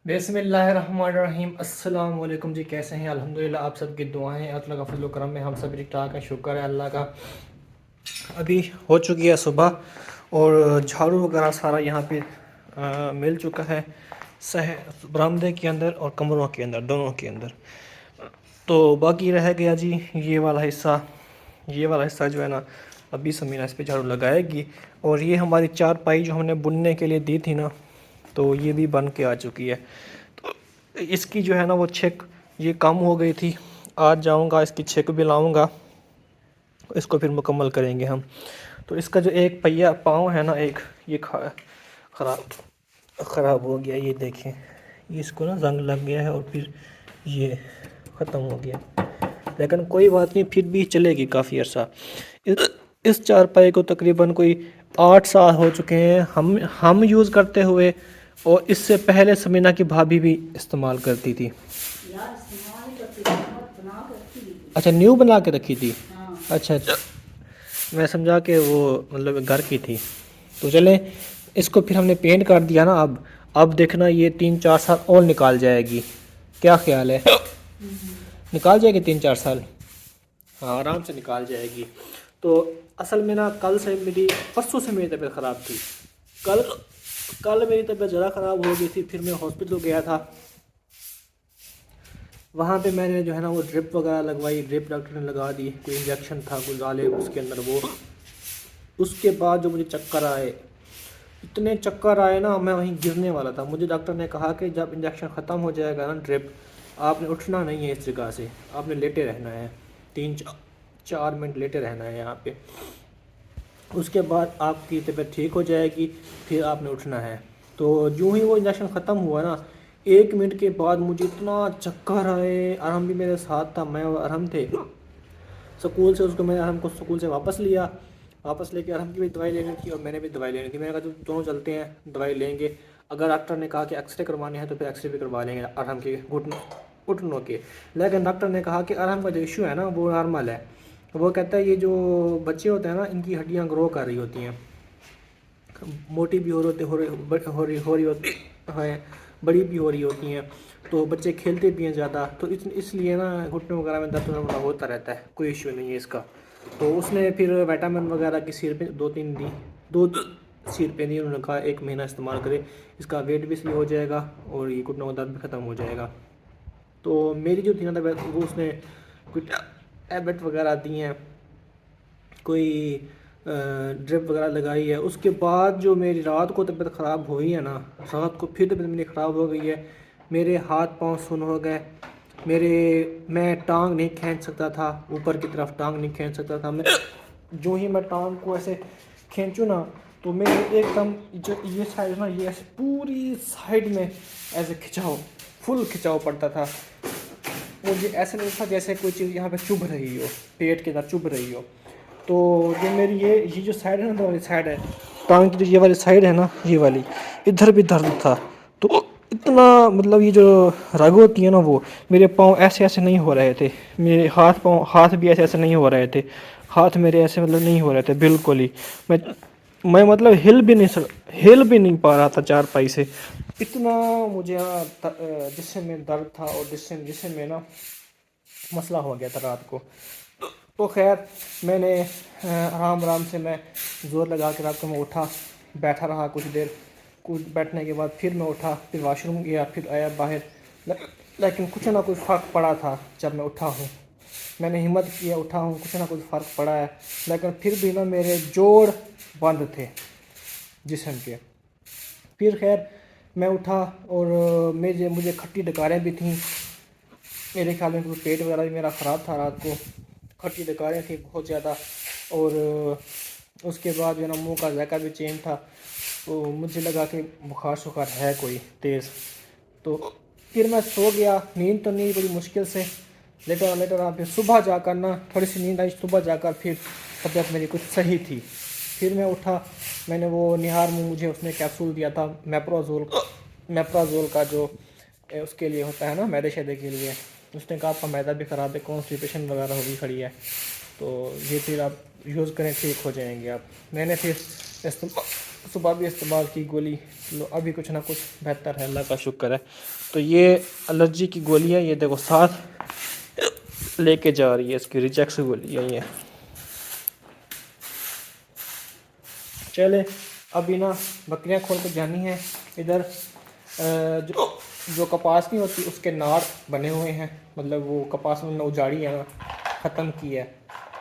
बिस्मिल्लाहिर्रहमानिर्रहीम। अस्सलाम वालेकुम जी, कैसे हैं? अल्हम्दुलिल्लाह, आप सबकी दुआएं अल्लाह का फजल करम में हम सब ठीक ठाक हैं। शुक्र है अल्लाह का। अभी हो चुकी है सुबह और झाड़ू वगैरह सारा यहाँ पे मिल चुका है सह बरामदे के अंदर और कमरों के अंदर, दोनों के अंदर। तो बाकी रह गया जी ये वाला हिस्सा जो है ना, अभी समीना इस पे झाड़ू लगाएगी। और ये हमारी चारपाई जो हमने बुनने के लिए दी थी ना, तो ये भी बन के आ चुकी है। तो इसकी जो है ना वो छेक ये कम हो गई थी। आज जाऊंगा, इसकी छेक भी लाऊंगा, इसको फिर मुकम्मल करेंगे हम। तो इसका जो एक पहिया पाँव है ना, एक ये ख़राब हो गया। ये देखें, ये इसको ना जंग लग गया है और फिर ये ख़त्म हो गया। लेकिन कोई बात नहीं, फिर भी चलेगी काफ़ी अर्सा। इस चारपाई को तकरीबन कोई 8 साल हो चुके हैं हम यूज़ करते हुए। और इससे पहले समीना की भाभी भी इस्तेमाल करती थी। यार इस्तेमाल ही करती थी, मत बना के रखी हुई थी। अच्छा, न्यू बना के रखी थी। हाँ। अच्छा अच्छा, मैं समझा कि वो मतलब घर की थी। तो चले, इसको फिर हमने पेंट कर दिया ना। अब देखना, ये 3-4 साल और निकाल जाएगी। क्या ख्याल है? निकाल जाएगी 3-4 साल? हाँ, आराम से निकाल जाएगी। तो असल में ना, परसों से मेरी तबीयत ख़राब थी। कल कल मेरी तबीयत ज़्यादा ख़राब हो गई थी। फिर मैं हॉस्पिटल गया था। वहाँ पे मैंने जो है ना वो ड्रिप वगैरह लगवाई। ड्रिप डॉक्टर ने लगा दी, कोई इंजेक्शन था कोई डाले उसके अंदर वो। उसके बाद जो मुझे चक्कर आए, इतने चक्कर आए ना, मैं वहीं गिरने वाला था। मुझे डॉक्टर ने कहा कि जब इंजेक्शन ख़त्म हो जाएगा ना ड्रिप, आपने उठना नहीं है इस जगह से, आपने लेटे रहना है। 3-4 मिनट लेटे रहना है यहाँ पे। उसके बाद आपकी तबीयत ठीक हो जाएगी, फिर आपने उठना है। तो यूँ ही वो इंजेक्शन ख़त्म हुआ ना, 1 मिनट के बाद मुझे इतना चक्कर आए। अरहम भी मेरे साथ था, मैं और अरहम थे स्कूल से। उसको मैंने अरहम को स्कूल से वापस लिया। वापस लेके अरहम की भी दवाई लेनी थी और मैंने भी दवाई लेनी थी। मैंने कहा तो दोनों चलते हैं, दवाई लेंगे। अगर डॉक्टर ने कहा कि एक्सरे करवाने हैं तो फिर एक्सरे भी करवा लेंगे अरहम के घुटनों के। लेकिन डॉक्टर ने कहा कि अरहम का जो इशू है ना वो नॉर्मल है। वो कहता है ये जो बच्चे होते हैं ना, इनकी हड्डियाँ ग्रो कर रही होती हैं, मोटी भी हो रही होती हैं, बड़ी भी हो रही होती हैं। तो बच्चे खेलते भी हैं ज़्यादा, तो इसलिए ना घुटनों वगैरह में दर्द होता रहता है। कोई इशू नहीं है इसका। तो उसने फिर विटामिन वगैरह की सिरपें 2-3 दी, 2 सिरपें दी। उन्होंने कहा 1 महीना इस्तेमाल करें, इसका वेट भी सही हो जाएगा और ये घुटनों का दर्द भी ख़त्म हो जाएगा। तो मेरी जो थी ना तबीयत, वो उसने कुछ टैबलेट वगैरह दी हैं, कोई ड्रिप वगैरह लगाई है। उसके बाद जो मेरी रात को तबीयत ख़राब हुई है ना, रात को फिर तबीयत मेरी ख़राब हो गई है। मेरे हाथ पांव सुन्न हो गए। मैं टांग नहीं खींच सकता था, ऊपर की तरफ टांग नहीं खींच सकता था। मैं जो ही मैं टांग को ऐसे खींचूँ ना, तो मेरे एकदम जो ये साइड ना, ये ऐसे पूरी साइड में ऐसे फुल खिंचाव पड़ता था। मुझे ऐसा नहीं था जैसे कोई चीज़ यहाँ पे चुभ रही हो, पेट के अंदर चुभ रही हो। तो जो मेरी ये जो साइड है ना, वाली साइड है टांग की, जो ये वाली साइड है ना, ये वाली, इधर भी दर्द था। तो इतना मतलब ये जो रग होती है ना, वो मेरे पाँव ऐसे ऐसे नहीं हो रहे थे। मेरे हाथ भी ऐसे ऐसे नहीं हो रहे थे। हाथ मेरे ऐसे मतलब नहीं हो रहे थे बिल्कुल ही। मैं मतलब हिल भी नहीं पा रहा था चारपाई से। इतना मुझे जिस्म में दर्द था और जिसम में ना मसला हो गया था रात को। तो खैर मैंने आराम आराम से मैं ज़ोर लगा के रात को मैं उठा, बैठा रहा कुछ देर। कुछ बैठने के बाद फिर मैं उठा, फिर वाशरूम गया, फिर आया बाहर। लेकिन कुछ ना कुछ फ़र्क पड़ा था जब मैं उठा हूँ। मैंने हिम्मत किया, उठा हूँ, कुछ ना कुछ फ़र्क पड़ा है। लेकिन फिर भी ना मेरे जोड़ बंद थे जिस्म के। फिर खैर मैं उठा और मुझे खट्टी डकारें भी थीं। मेरे ख्याल में क्योंकि पेट वगैरह भी मेरा ख़राब था, रात को खट्टी डकारें थी बहुत ज़्यादा। और उसके बाद जो है ना मुँह का जायका भी चेंज था। तो मुझे लगा कि बुखार शुखार है कोई तेज़। तो फिर मैं सो गया। नींद तो नहीं, बड़ी मुश्किल से लेटा रहा। फिर सुबह जाकर ना थोड़ी सी नींद आई, सुबह जाकर फिर तबीयत मेरी कुछ सही थी। फिर मैं उठा, मैंने वो निहार मुझे उसने कैप्सूल दिया था मेप्राजोल का, जो उसके लिए होता है ना, मैदे शैदे के लिए। उसने कहा आपका मैदा भी ख़राब है, कॉन्स्टिपेशन वगैरह होगी खड़ी है, तो ये फिर आप यूज़ करें, ठीक हो जाएंगे आप। मैंने फिर सुबह भी इस्तेमाल की गोली, लो अभी कुछ ना कुछ बेहतर है, अल्लाह का शुक्र है। तो ये एलर्जी की गोली है, ये देखो साथ लेके जा रही है, इसकी रिजेक्स गोली है ये। चले अभी ना बकरियां खोल कर जानी है इधर। जो कपास नहीं होती उसके नाड़ बने हुए हैं, मतलब वो कपास में उजाड़ी है ना, ख़त्म की है,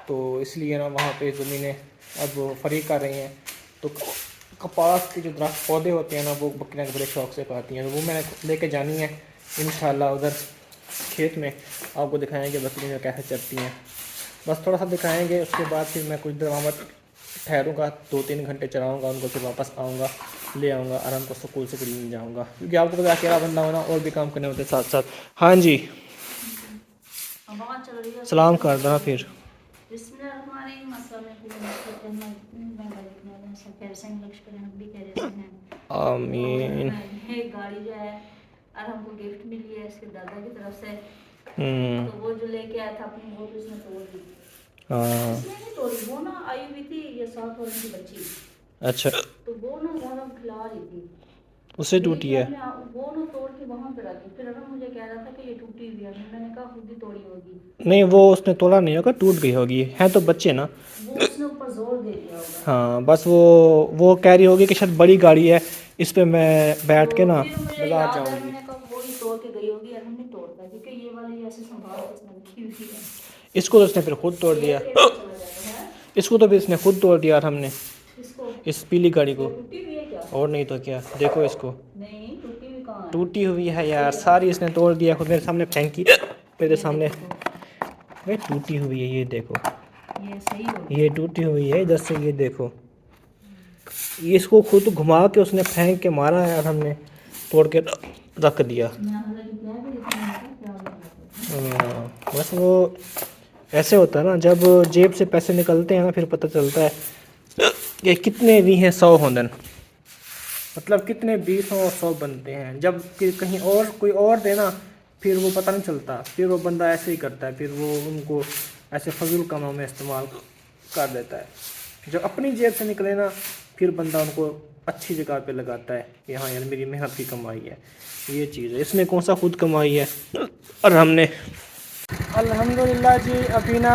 तो इसलिए ना वहाँ पे ज़मीनें अब फरी कर रही हैं। तो कपास के जो दरख्त पौधे होते हैं ना, वो बकरियां बड़े शौक़ से खाती हैं, तो वो मैंने लेके जानी है इंशाल्लाह उधर खेत में। आपको दिखाएंगे बकरियां कैसे चरती हैं, बस थोड़ा सा दिखाएंगे। उसके बाद फिर मैं कुछ देर वहाँ ठहरूँगा, 2-3 घंटे चलाऊँगा उनको, फिर वापस आऊँगा, ले आऊँगा आराम को, स्कूल से फिर ले जाऊँगा, क्योंकि आपको पता अकेला बंदा होना और भी काम करने होते साथ साथ। हाँ जी, सलाम कर देना फिर। आमीन। गाड़ी जो है और हमको गिफ्ट मिली है इसके दादा की तरफ से, तो वो जो लेके आया था अपनी, वो तो इसने तोड़ दी। हाँ इसने नहीं तोड़ी, वो ना आई हुई थी ये 7 वर्ष की बच्ची, अच्छा, तो वो ना ज़्यादा खिला रही थी, उससे टूटी है। वो ना तोड़ के वहाँ पे रखी। फिर अगर मुझे कह रहा था कि ये टूटी हुई है, मैंने कहा खुद ही तोड़ी होगी। नहीं वो उसने तोड़ा नहीं होगा, टूट गई होगी, हैं तो बच्चे ना। वो उसने ऊपर जोर दे दिया होगा। हाँ बस वो कह रही होगी कि शायद बड़ी गाड़ी है, इस पे मैं बैठ के ना फिर मुझे बाजार याद है, जाऊंगी। मैंने कहा वो ही तोड़ के गई होगी और हम नहीं तोड़ता, क्योंकि ये वाली ऐसे संभाल के इसने रखी हुई है। इसको तो उसने फिर खुद तोड़ दिया, चला जाता है इसको तो फिर इसने खुद तोड़ दिया हमने, इसको। इस पीली गाड़ी को। टूटी हुई है क्या? और नहीं तो क्या, देखो इसको, नहीं टूटी हुई कहाँ है? टूटी हुई है यार, सारी इसने तोड़ दिया, खुद मेरे सामने फेंकी, मेरे सामने। भाई टूटी हुई है, ये देखो, ये सही हो गया। ये टूटी हुई है इधर से, ये देखो, ये इसको खुद घुमा के उसने फेंक के मारा है और हमने तोड़ के रख दिया। बस वो ऐसे होता है ना, जब जेब से पैसे निकलते हैं ना, फिर पता चलता है कि कितने भी हैं 100 होंदन, मतलब कितने 20 और 100 बनते हैं। जब कि कहीं और कोई और देना, फिर वो पता नहीं चलता, फिर वो बंदा ऐसे ही करता है, फिर वो उनको ऐसे फजूल कामों में इस्तेमाल कर देता है। जब अपनी जेब से निकले ना, फिर बंदा उनको अच्छी जगह पे लगाता है कि हाँ यार मेरी मेहनत की कमाई है, ये चीज़ है। इसने कौन सा खुद कमाई है, और हमने। अल्हम्दुलिल्लाह जी, अभी ना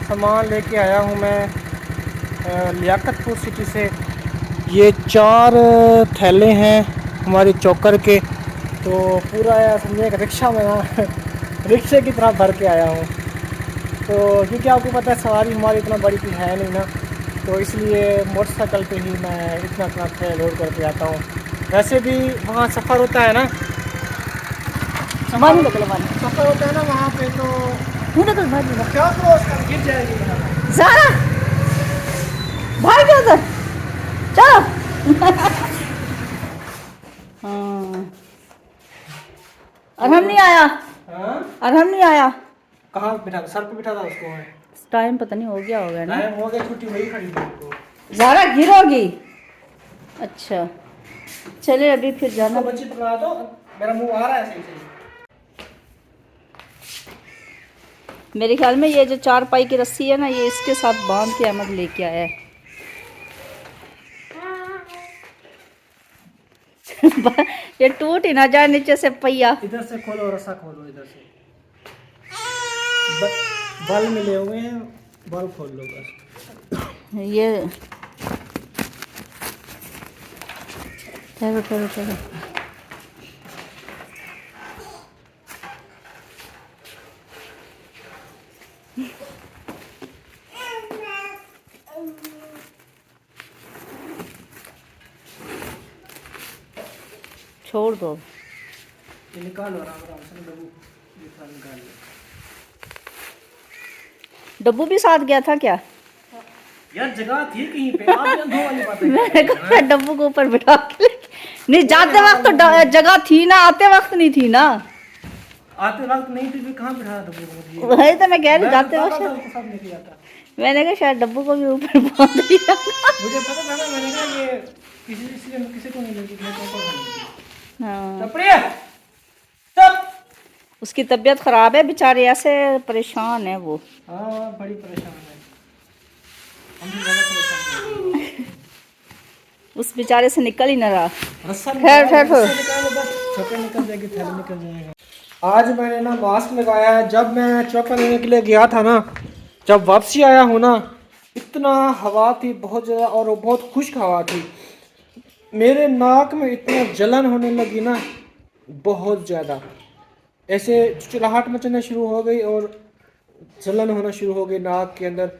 सामान लेके आया हूँ मैं लियाकतपुर सिटी से। ये 4 थैले हैं हमारे चोकर के, तो पूरा समझे एक रिक्शा में ना रिक्शे की तरह भर के आया हूँ। तो क्योंकि आपको पता है सवारी हमारी इतना बड़ी कोई है नहीं ना, तो इसलिए मोटरसाइकिल पे ही मैं इतना थैला लोड करके आता हूँ। वैसे भी वहाँ सफ़र होता है ना, सफ़र होता है ना वहाँ पे, तो क्या करो उसका गिर जाएगी ज़ारा भाग जाओ उधर, चलो। हाँ अरहम नहीं आया, हाँ? अरहम नहीं आया। कहाँ बिठा, सर पे बिठा था उसको मैं। टाइम पता नहीं हो गया होगा ना। टाइम हो गया, छुट्टी वही खड़ी थी उसको। ज़ारा गिरोगी। अच्छा चले अभी फिर जाना। उसको बच्ची पकड़ा दो, मेरा मुंह आ रहा है सही सही। मेरे ख्याल में ये जो 4 पाई की रस्सी है ना, ये इसके साथ बांध के अहमद लेके आया है। ये टूट ही ना जाए नीचे से पहिया। इधर से खोलो, रस्सा खोलो इधर से, बल मिले हुए हैं, बल खोल लो बस। ये ठहरो ठहरो ठहरो। छोड़ दो, ये निकालो आराम आराम से, डब्बू ये था निकाल लो। डब्बू भी साथ गया था क्या? यार जगह थी कहीं पे, आप अंधों वाली बातें कर मैंने रहे हो कहा ना। डब्बू को ऊपर बिठा के नहीं, जाते वक्त तो जगह थी ना, आते वक्त नहीं थी ना। आते वक्त नहीं थी, फिर कहाँ बिठाया डब्बू को? वही तो मैं कह रही, जाते मैं वक्त बताता था उसको साथ लेके जाता। मैंने कहा शायद डब्बू को भी ऊपर बांध दिया। मुझे पता था ना, मैंने कहा ये किसी को नहीं लगी, मैं कौन खानी। हाँ चपड़िया चुप। उसकी तबीयत खराब है बेचारे, ऐसे परेशान है वो। हाँ बड़ी परेशान है, हम भी ज़्यादा परेशान हैं। उस बेचारे से निकल ही ना रहा। रस्सा ठहर, ठहर, ठहर। निकालो बस, चॉपर निकल जाएगी, थैला निकल जाएगा। आज मैंने ना मास्क लगाया है। जब मैं चॉपर लेने के लिए गया था ना, जब वापसी आया हूँ ना, इतना हवा थी बहुत ज़्यादा, और वो बहुत खुश्क हवा थी। मेरे नाक में इतना जलन होने लगी ना, बहुत ज़्यादा, ऐसे चिड़चिड़ाहट मचने शुरू हो गई और जलन होना शुरू हो गई नाक के अंदर।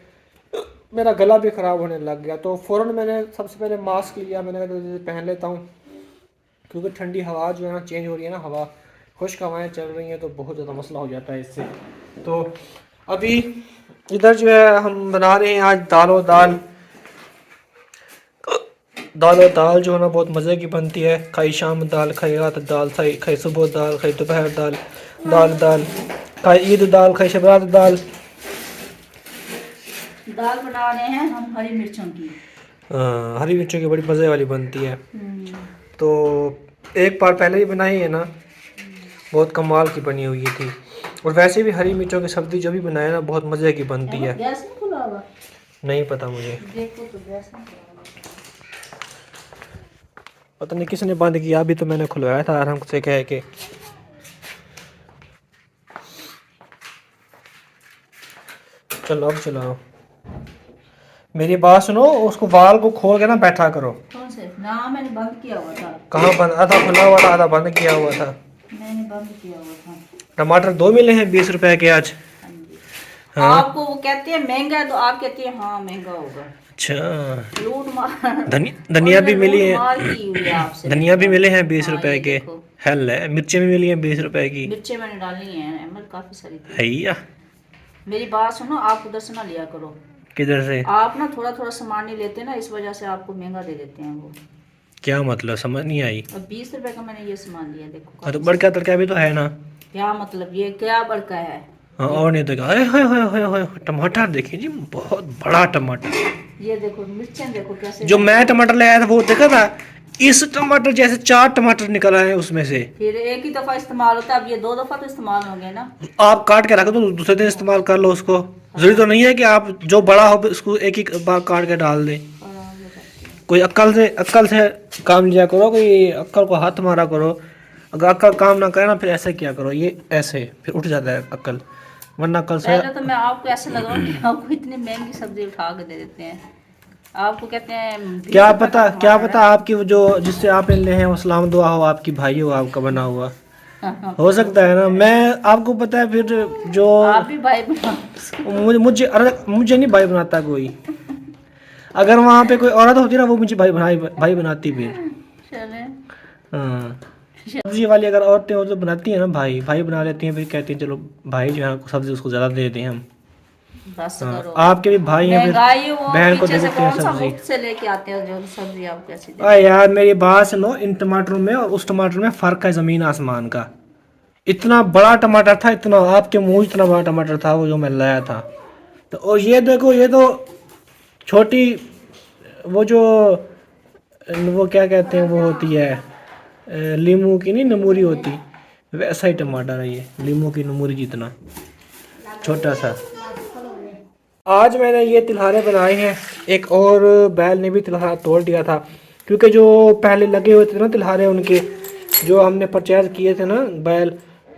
मेरा गला भी ख़राब होने लग गया। तो फ़ौरन मैंने सबसे पहले मास्क लिया, मैंने कहा तो पहन लेता हूँ, क्योंकि ठंडी हवा जो है ना चेंज हो रही है ना, हवा खुश्क हवाएँ चल रही हैं, तो बहुत ज़्यादा मसला हो जाता है इससे। तो अभी इधर जो है हम बना रहे हैं आज दाल और दाल। दाल और दाल जो है ना बहुत मज़े की बनती है। खाई शाम दाल, खाई रात दाल, खाई सुबह दाल, खाई दोपहर दाल, दाल दाल, खाई ईद दाल, खाई शब दाल। दाल बना रहे हैं हम हरी मिर्चों की। हरी मिर्चों की बड़ी मज़े वाली बनती है। तो एक बार पहले ही बनाई है ना, बहुत कमाल की बनी हुई थी। और वैसे भी हरी मिर्चों की सब्ज़ी जो भी बनाए ना बहुत मज़े की बनती है। गैस नहीं खुला हुआ? नहीं पता मुझे, देखो तो गैस नहीं खुला हुआ। पता नहीं किसने बंद किया। अभी तो मैंने खुलवाया था आराम से कह के। चलो अब चलाओ, मेरी बात सुनो, उसको वाल को खोल के ना बैठा करो। कौन से? ना मैंने बंद किया हुआ था। कहाँ बंद? आधा खुला हुआ था, आधा बंद किया हुआ था। मैंने बंद किया हुआ था। टमाटर 2 मिले हैं 20 रुपए के आज। हाँ जी। हाँ आपको वो कहते हैं महंगा है तो आप कहती है हाँ महंगा होगा। अच्छा, लूट मार। धनिया भी मिली लूट है, मार की हुई है आपसे। धनिया भी मिले हैं 20 हाँ, रुपए ये के। देखो। हेल है, मिर्चें भी मिली हैं 20 रुपए की। मिर्चें मैंने डाली हैं अहमद, काफी सारी थी। हैया, मेरी बात सुनो, आप उधर से ना लिया करो। किधर से? आप ना थोड़ा थोड़ा सामान नहीं लेते ना, इस वजह से आपको महंगा दे देते हैं वो। क्या मतलब, समझ नहीं आई। और 20 रुपए का मैंने ये सामान लिया, देखो हाँ तो काफी बड़का तड़का भी तो है ना। क्या मतलब, ये क्या बड़का है? हाँ और नहीं तो क्या। हाय हाय हाय हाय, टमाटर देखिए जी, बहुत बड़ा टमाटर। ये देखो मिर्चें, देखो कैसे। जो मैं टमाटर ले आया था वो देखा था, इस टमाटर जैसे 4 टमाटर निकल आए उसमें से। फिर एक ही दफा इस्तेमाल होता है, अब ये 2 दफा तो इस्तेमाल होंगे ना। आप काट के रख दो, दूसरे दिन इस्तेमाल कर लो उसको। जरूरी तो नहीं है कि आप जो बड़ा हो उसको एक ही बार काट के डाल दें। कोई अक्ल से काम लिया करो, कोई अक्ल को हाथ मारा करो। अगर अक्ल काम ना करे ना, फिर ऐसे किया करो, ये ऐसे फिर उठ जाता है अक्ल, वरना अक्ल से। पहले तो मैं आपको ऐसे लगाऊं कि आपको इतनी महंगी सब्जी उठा के दे देते हैं। आपको कहते हैं क्या पता आपकी वो जो जिससे आप मिलने हैं वो सलाम दुआ हो, आपकी भाई हो आपका बना हुआ, हो सकता है ना। मैं आपको पता है फिर जो आप भी भाई बना। मुझे नहीं भाई बनाता कोई। अगर वहाँ पे कोई औरत होती ना वो मुझे भाई बनाती फिर। चले। हाँ, सब्जी वाली अगर औरतें हो तो बनाती हैं ना, भाई बना लेती हैं, फिर कहती हैं चलो भाई जो है सब्जी उसको ज़्यादा दे दें हम। बस हाँ, करो। आपके भी भाई हैं, फिर महंगाई वो बहन को पीछे दे से देते हैं कौन सा सब्जी। मुफ्त से लेके आते हैं जो सब्जी आप कैसी दे। अरे यार मेरी बात सुनो, इन टमाटरों में और उस टमाटर में फ़र्क है ज़मीन आसमान का। इतना बड़ा टमाटर था, इतना आपके मुंह इतना बड़ा टमाटर था वो जो मैं लाया था। तो और ये देखो, ये तो छोटी वो जो वो क्या कहते हैं वो होती है लीमू की नहीं नमूरी होती, वैसा ही टमाटर है ये, लीमू की नमूरी जितना छोटा सा। आज मैंने ये तिलहारे बनाए हैं। एक और बैल ने भी तिलहारा तोड़ दिया था, क्योंकि जो पहले लगे हुए थे ना तिलहारे उनके, जो हमने परचेज किए थे ना बैल,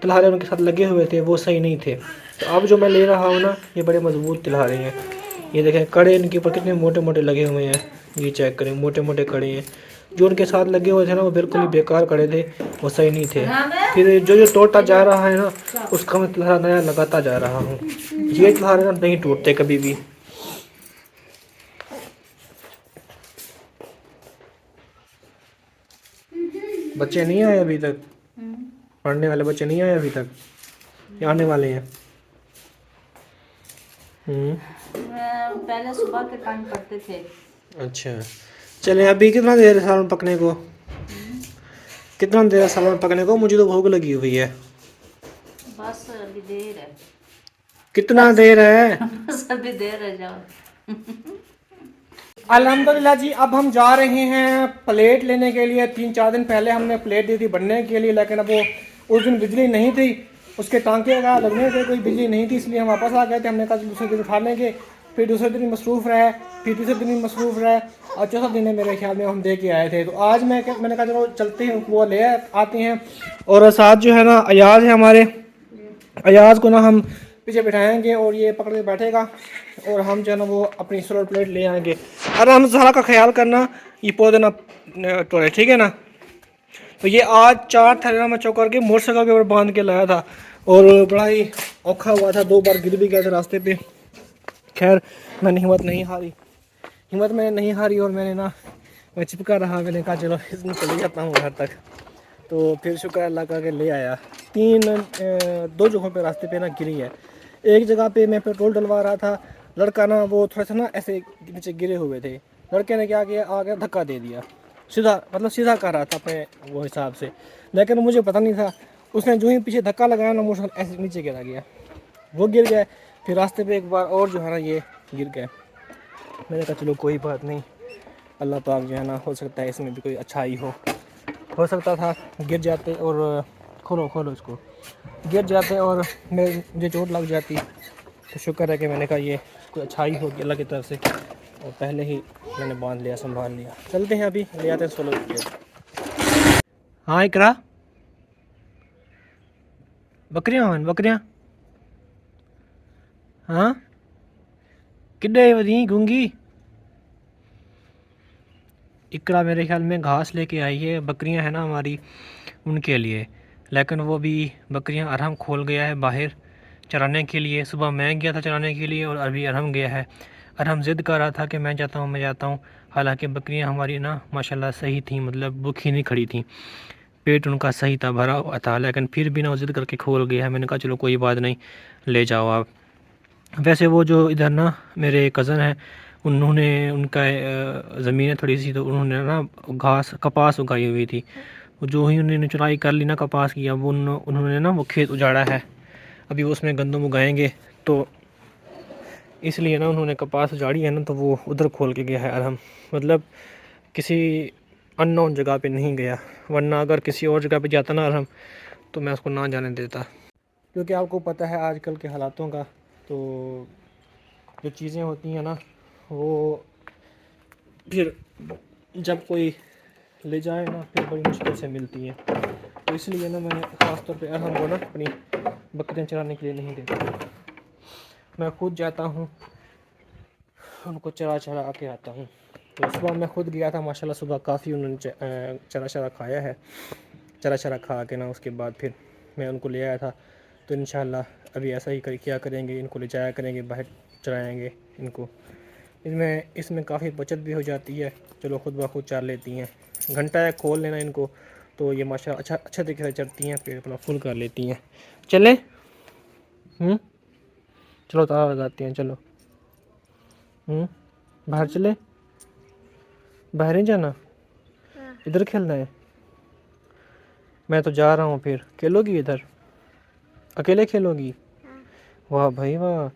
तिलहारे उनके साथ लगे हुए थे वो सही नहीं थे। तो अब जो मैं ले रहा हूँ ना ये बड़े मजबूत तिलहारे हैं। ये देखें कड़े इनके ऊपर कितने मोटे मोटे लगे हुए हैं, ये चेक करें, मोटे मोटे कड़े हैं। जो उनके साथ लगे हुए थे ना वो बिल्कुल ही बेकार कड़े थे, वो सही नहीं थे। फिर जो टूटता जा रहा है ना उसका मैं तिलहारा नया लगाता जा रहा हूँ। ये तिलहारे ना नहीं टूटते कभी भी। बच्चे नहीं आए अभी तक, पढ़ने वाले बच्चे नहीं आए अभी तक, या आने वाले हैं? पहले सुबह के टाइम पढ़ते थे। अच्छा चले, अभी कितना देर है सालन पकने को? कितना देर है सालन पकने को? मुझे तो भूख लगी हुई है। बस अभी देर है। कितना देर है? बस अभी देर है, जाओ। अल्हम्दुलिल्लाह जी, अब हम जा रहे हैं प्लेट लेने के लिए। 3-4 दिन पहले हमने प्लेट दी थी बनने के लिए, लेकिन अब वो उस दिन बिजली नहीं थी, उसके टांके का लगने थे, कोई बिजली नहीं थी, इसलिए हम वापस आ गए थे। हमने कहा दूसरे दिन उठा लेंगे, फिर दूसरे दिन मसरूफ़ रहे, फिर तीसरे दिन मसरूफ़ रहे, और चौथा दिन है मेरे ख्याल में हम दे के आए थे। तो आज मैंने कहा चलो चलते हैं, वो ले आते हैं। और साथ जो है ना अयाज है हमारे, अयाज को ना हम पीछे बिठाएंगे और ये पकड़ के बैठेगा, और हम जो है ना वो अपनी सोलर प्लेट ले आएंगे। और हम सारा का ख्याल करना, ये पौधे ना तोड़े, ठीक है ना। तो ये आज 4 थैले ना मैं चौकर के मोटरसाइकिल के ऊपर बांध के लाया था, और बड़ा ही औखा हुआ था, 2 बार गिर भी गया था रास्ते पे। खैर मैंने हिम्मत नहीं हारी, और मैंने ना मैं चिपका रहा, मैंने कहा चलो इसमें चले जाता हूँ घर तक। तो फिर शुक्र अल्लाह का के ले आया। 2 जगहों पे रास्ते पे ना गिरी है। एक जगह पे मैं पेट्रोल डलवा रहा था, लड़का ना वो थोड़ा सा ना ऐसे नीचे गिरे हुए थे, लड़के ने क्या किया, आगे धक्का दे दिया, सीधा कर रहा था अपने वो हिसाब से, लेकिन मुझे पता नहीं था। उसने जो ही पीछे धक्का लगाया ना, मोटरसाइकिल ऐसे नीचे गिरा गया, वो गिर गए। फिर रास्ते पे एक बार और जो है ना ये गिर गए। मैंने कहा चलो कोई बात नहीं, अल्लाह पाक जो है ना, हो सकता है इसमें भी कोई अच्छाई हो सकता था गिर जाते और खोलो इसको, गिर जाते और मुझे चोट लग जाती। तो शुक्र है कि मैंने कहा ये कोई अच्छाई होगी अल्लाह की तरफ से, और पहले ही मैंने बांध लिया, संभाल लिया। चलते हैं, अभी ले आते हैं 16 रुपये। हाँ इकरा, बकरियाँ हाँ किड्डे वधी गूंगी। इकरा मेरे ख्याल में घास लेके आई है, बकरियां हैं ना हमारी, उनके लिए। लेकिन वो भी बकरियां अरहम खोल गया है बाहर चराने के लिए। सुबह मैं गया था चराने के लिए, और अभी अरहम गया है। अरहम ज़िद कर रहा था कि मैं जाता हूँ। हालांकि बकरियां हमारी ना माशाल्लाह सही थी, मतलब भूखी नहीं खड़ी थी, पेट उनका सही था, भरा हुआ था, लेकिन फिर भी ना वो ज़िद करके खोल गया है। मैंने कहा चलो कोई बात नहीं, ले जाओ आप। वैसे वो जो इधर ना मेरे कज़न हैं, उन्होंने उनका ज़मीन है थोड़ी सी, तो उन्होंने ना कपास उगाई हुई थी। जो ही उन्होंने चुराई कर ली ना कपास की, अब उन्होंने ना वो खेत उजाड़ा है, अभी उसमें गंदम उगाएंगे। तो इसलिए ना उन्होंने कपास उजाड़ी है ना, तो वो उधर खोल के गया है अरहम, मतलब किसी अननोन जगह पे नहीं गया। वरना अगर किसी और जगह पे जाता ना अरहम, तो मैं उसको ना जाने देता, क्योंकि आपको पता है आजकल के हालातों का। तो जो चीज़ें होती हैं ना, वो फिर जब कोई ले जाए ना, फिर बड़ी मुश्किल से मिलती हैं। तो इसलिए ना मैं ख़ासतौर पे अरहम को ना अपनी बकरियाँ चराने के लिए नहीं देता, मैं खुद जाता हूँ, उनको चरा के आता हूँ। तो सुबह मैं खुद गया था, माशाल्लाह सुबह काफ़ी उन्होंने चरा खाया है। चरा खा के ना उसके बाद फिर मैं उनको ले आया था। तो इंशाल्लाह अभी ऐसा ही किया करेंगे, इनको ले जाया करेंगे, बाहर चराएँगे इनको। इसमें काफ़ी बचत भी हो जाती है, चलो खुद ब खुद चार लेती हैं। घंटा एक खोल लेना इनको, तो ये माशाल्लाह अच्छा तरीके से चरती हैं, पेट अपना फुल कर लेती हैं। चलें चलो ताला लगाते हैं, चलो बाहर चले, बाहर नहीं जाना, इधर खेलना है। मैं तो जा रहा हूँ, फिर खेलोगी इधर, अकेले खेलोगी? वाह भाई वाह,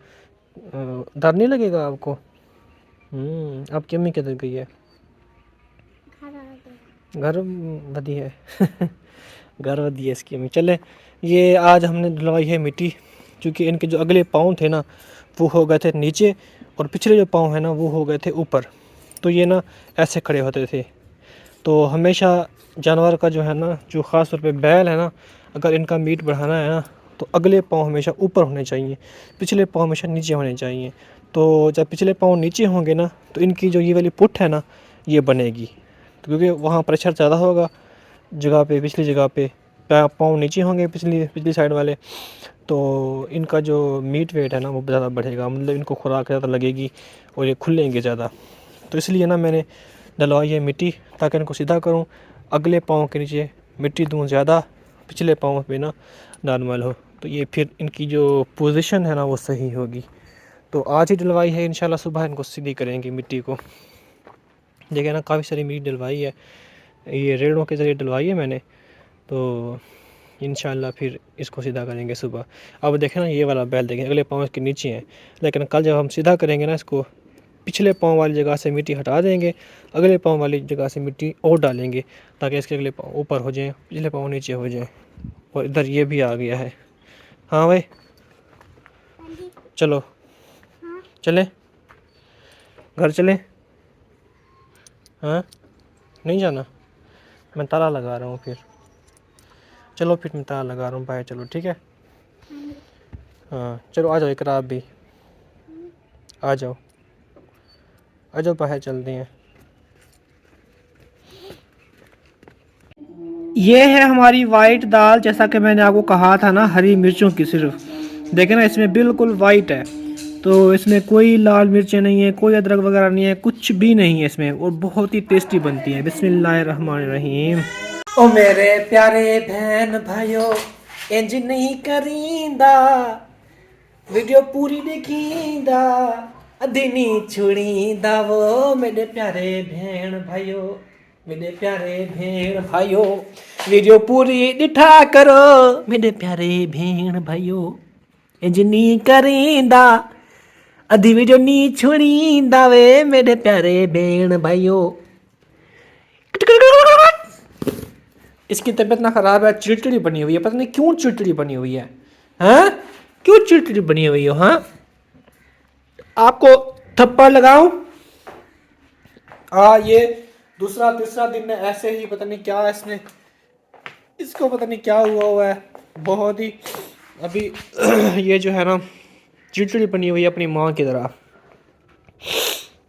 डर नहीं लगेगा आपको? आपकी अम्मी किधर गई है? घर वधी है घर वधी है इसकी अम्मी। चले, ये आज हमने डलवाई है मिट्टी, क्योंकि इनके जो अगले पाँव थे ना वो हो गए थे नीचे, और पिछले जो पाँव हैं ना वो हो गए थे ऊपर। तो ये ना ऐसे खड़े होते थे। तो हमेशा जानवर का जो है ना, जो ख़ास तौर पे बैल है ना, अगर इनका मीट बढ़ाना है ना, तो अगले पाँव हमेशा ऊपर होने चाहिए, पिछले पाँव हमेशा नीचे होने चाहिए। तो जब पिछले पाँव नीचे होंगे ना, तो इनकी जो ये वाली पुट है ना, ये बनेगी। तो क्योंकि वहाँ प्रेशर ज़्यादा होगा जगह पे, पिछली जगह पे पाँव नीचे होंगे पिछली साइड वाले, तो इनका जो मीट वेट है ना वो ज़्यादा बढ़ेगा, मतलब इनको खुराक ज़्यादा लगेगी और ये खुलेंगे ज़्यादा। तो इसलिए ना मैंने डलवाई है मिट्टी, ताकि इनको सीधा करूँ, अगले पाँव के नीचे मिट्टी दूँ ज़्यादा, पिछले पाँव पे ना नॉर्मल हो, तो ये फिर इनकी जो पोजीशन है ना वो सही होगी। तो आज ही डलवाई है, इंशाल्लाह सुबह इनको सीधी करेंगे मिट्टी को। देखिए ना काफ़ी सारी मिट्टी डलवाई है, ये रेड़ों के ज़रिए डलवाई है मैंने। तो इंशाल्लाह फिर इसको सीधा करेंगे सुबह। अब देखें ना ये वाला बैल देखें, अगले पाँव इसके नीचे हैं, लेकिन कल जब हम सीधा करेंगे ना इसको, पिछले पाँव वाली जगह से मिट्टी हटा देंगे, अगले पाँव वाली जगह से मिट्टी और डालेंगे, ताकि इसके अगले पाँव ऊपर हो जाएँ, पिछले पाँव नीचे हो जाएँ। और इधर ये भी आ गया है। हाँ भाई चलो चलें। घर चले? हाँ, नहीं जाना? मैं ताला लगा रहा हूँ फिर। चलो फिर मैं ताला लगा रहा हूँ, बाय। चलो ठीक है। हाँ चलो आ जाओ इकरा, आप भी आ जाओ, आ जाओ, बाहर चलते हैं। ये है हमारी वाइट दाल, जैसा कि मैंने आपको कहा था ना, हरी मिर्चों की सिर्फ। देखे ना, इसमें बिल्कुल वाइट है, तो इसमें कोई लाल मिर्चें नहीं है, कोई अदरक वगैरह नहीं है, कुछ भी नहीं है इसमें, और बहुत ही टेस्टी बनती है। बिस्मिल्लाहिर्रहमानिर्रहीम। ओ मेरे प्यारे बहन भाइयों, इंज नहीं करींदा, वीडियो पूरी देखींदा, अधी नहीं छुड़ींदा वो मेरे प्यारे बहन भाइयों, मेरे प्यारे भेण भाइयों, वीडियो पूरी दिठा करो मेरे प्यारे भेण भाइयों, इंज नहीं करींदा, अधी वीडियो नहीं छुड़ींदा वे मेरे प्यारे भेण भाइयों। इसकी तबीयत ना खराब है, चिड़चिड़ी बनी हुई है, पता नहीं क्यों चिड़चिड़ी बनी हुई है। हाँ, क्यों चिड़चिड़ी बनी हुई हो? हाँ, आपको थप्पड़ लगाऊं? ये दूसरा तीसरा दिन है ऐसे ही, पता नहीं क्या इसने, इसको पता नहीं क्या हुआ है, बहुत ही अभी ये जो है ना, चिड़चिड़ी बनी हुई है अपनी माँ की तरह,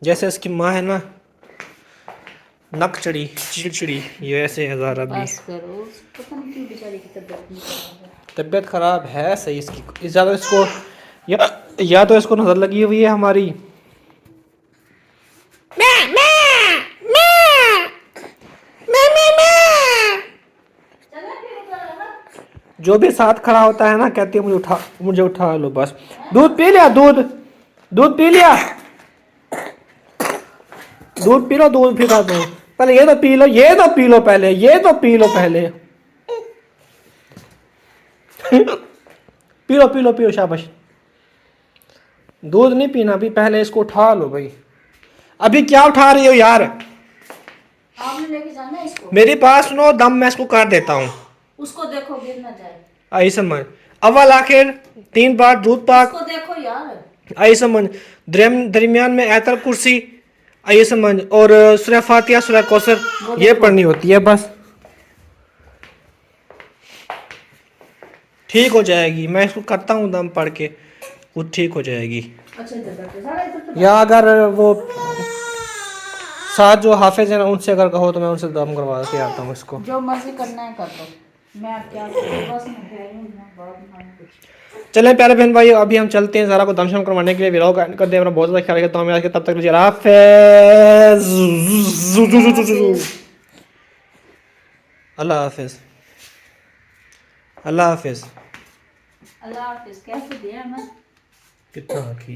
जैसे इसकी माँ है ना नकचड़ी चिड़चिड़ी, ये ऐसे हजार अभी। बस करो, पता नहीं क्यों बेचारी की तबीयत नहीं खराब है। तबीयत खराब है सही इसकी, ज़्यादा इसको या तो इसको नजर लगी हुई है हमारी। जो भी साथ खड़ा होता है ना, कहती है मुझे उठा लो बस। दूध पी लिया? दूध पी लिया? दूध पी लो, दूध पिला दो पहले, ये तो पी लो, ये तो पी लो पहले, ये तो पी लो पहले। P low P low P low, शाबाश। दूध नहीं पीना अभी, पहले इसको उठा लो भाई। अभी क्या उठा रही हो यार? आपने लेके जाना है इसको? मेरे पास सुनो दम, मैं इसको कर देता हूँ। उसको देखो गिर ना जाए। आई समझ, अव्वल आखिर 3 बार दूध पाक। उसको देखो यार। आई समझ, दरमियान में आयतल कुर्सी, आई समझ, और सूरह फातिहा सूरह कौसर, ये पढ़नी होती है बस। ठीक हो जाएगी, मैं इसको करता हूँ दम पढ़ के, वो ठीक हो जाएगी। अच्छा इधर बैठो, सारा इधर तो या अगर वो साथ जो हाफिज है ना, उनसे अगर कहो तो मैं उनसे दम करवा के आता हूँ इसको। जो मर्जी करना है कर दो, मैं अब क्या करूं, बस मैं गई हूं ना, बाद में कुछ। चलें प्यारे बहन भाई, अभी हम चलते हैं ज़ारा को दमशम करवाने के लिए। वीडियो एंड कर दे, अपना बहुत ज़्यादा ख्याल रखता हूँ। तब तक लीजिए अल्लाह हाफिज़, अल्लाह हाफिज़। अल्लाह हाफिज। कैसे दिया मैं कितना आखी